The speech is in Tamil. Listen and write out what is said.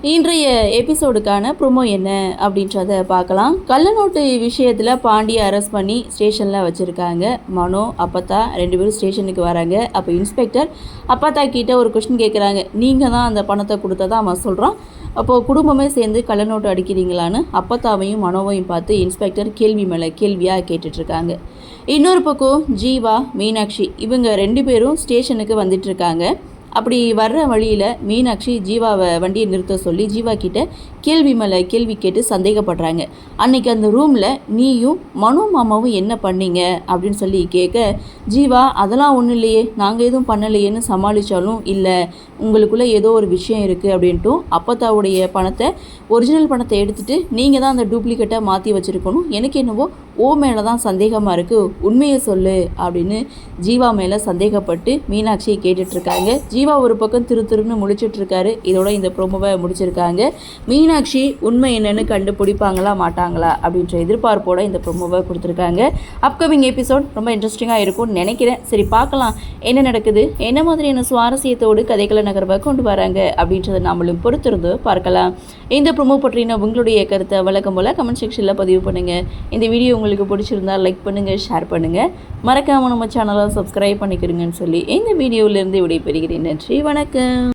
இன்றைய எபிசோடுக்கான ப்ரோமோ என்ன அப்படின்றத பார்க்கலாம். கள்ளநோட்டு விஷயத்தில் பாண்டியை அரெஸ்ட் பண்ணி ஸ்டேஷனில் வச்சுருக்காங்க. மனோ அப்பத்தா 2 பேரும் ஸ்டேஷனுக்கு வராங்க. அப்போ இன்ஸ்பெக்டர் அப்பத்தா கிட்ட ஒரு கொஸ்டின் கேட்குறாங்க. நீங்கள் தான் அந்த பணத்தை கொடுத்ததா அவன் சொல்கிறான். அப்போது குடும்பமே சேர்ந்து கள்ளநோட்டு அடிக்கிறீங்களான்னு அப்பத்தாவையும் மனோவையும் பார்த்து இன்ஸ்பெக்டர் கேள்வி மேலே கேள்வியாக கேட்டுட்ருக்காங்க. இன்னொரு பக்கம் ஜீவா, மீனாட்சி இவங்க 2 பேரும் ஸ்டேஷனுக்கு வந்துட்டுருக்காங்க. அப்படி வர்ற வழியில் மீனாட்சி ஜீவாவை வண்டியை நிறுத்த சொல்லி ஜீவா கிட்ட கேள்வி மேலே கேள்வி கேட்டு சந்தேகப்படுறாங்க. அன்னைக்கு அந்த ரூமில் நீயும் மனோ மாமாவும் என்ன பண்ணீங்க அப்படின்னு சொல்லி கேட்க, ஜீவா அதெல்லாம் ஒன்றும் இல்லையே, நாங்கள் எதுவும் பண்ணலையேன்னு சமாளித்தாலும், இல்லை உங்களுக்குள்ளே ஏதோ ஒரு விஷயம் இருக்குது அப்படின்ட்டும் அப்பத்தாவுடைய பணத்தை, ஒரிஜினல் பணத்தை எடுத்துகிட்டு நீங்கள் தான் அந்த டூப்ளிகேட்டை மாற்றி வச்சுருக்கணும், எனக்கு என்னவோ ஓ மேலே தான் சந்தேகமாக இருக்குது, உண்மையை சொல்லு அப்படின்னு ஜீவா மேலே சந்தேகப்பட்டு மீனாட்சியை கேட்டுட்ருக்காங்க. ஜீவா ஒரு பக்கம் திருன்னு முழிச்சிட்ருக்காரு. இதோட இந்த ப்ரோமோவை முடிச்சிருக்காங்க. மீனாட்சி உண்மை என்னென்னு கண்டுபிடிப்பாங்களா மாட்டாங்களா அப்படின்ற எதிர்பார்ப்போட இந்த ப்ரோமோவை கொடுத்துருக்காங்க. அப்கமிங் எபிசோட் ரொம்ப இன்ட்ரெஸ்டிங்காக இருக்கும்னு நினைக்கிறேன். சரி பார்க்கலாம் என்ன நடக்குது, என்ன மாதிரியான சுவாரஸ்யத்தோடு கதைகளை நகர்வை கொண்டு வராங்க அப்படின்றத நம்மளும் பொறுத்திருந்து பார்க்கலாம். இந்த ப்ரோமோ பற்றின உங்களுடைய கருத்தை வழக்கம் போல் கமெண்ட் செக்ஷனில் பதிவு பண்ணுங்கள். இந்த வீடியோ உங்களுக்கு பிடிச்சிருந்தால் லைக் பண்ணுங்கள், ஷேர் பண்ணுங்கள், மறக்காமல் நம்ம சேனலை சப்ஸ்கிரைப் பண்ணிக்கிறீங்கன்னு சொல்லி இந்த வீடியோவிலேருந்து விடைபெறுகிறேன். நன்றி, வணக்கம்.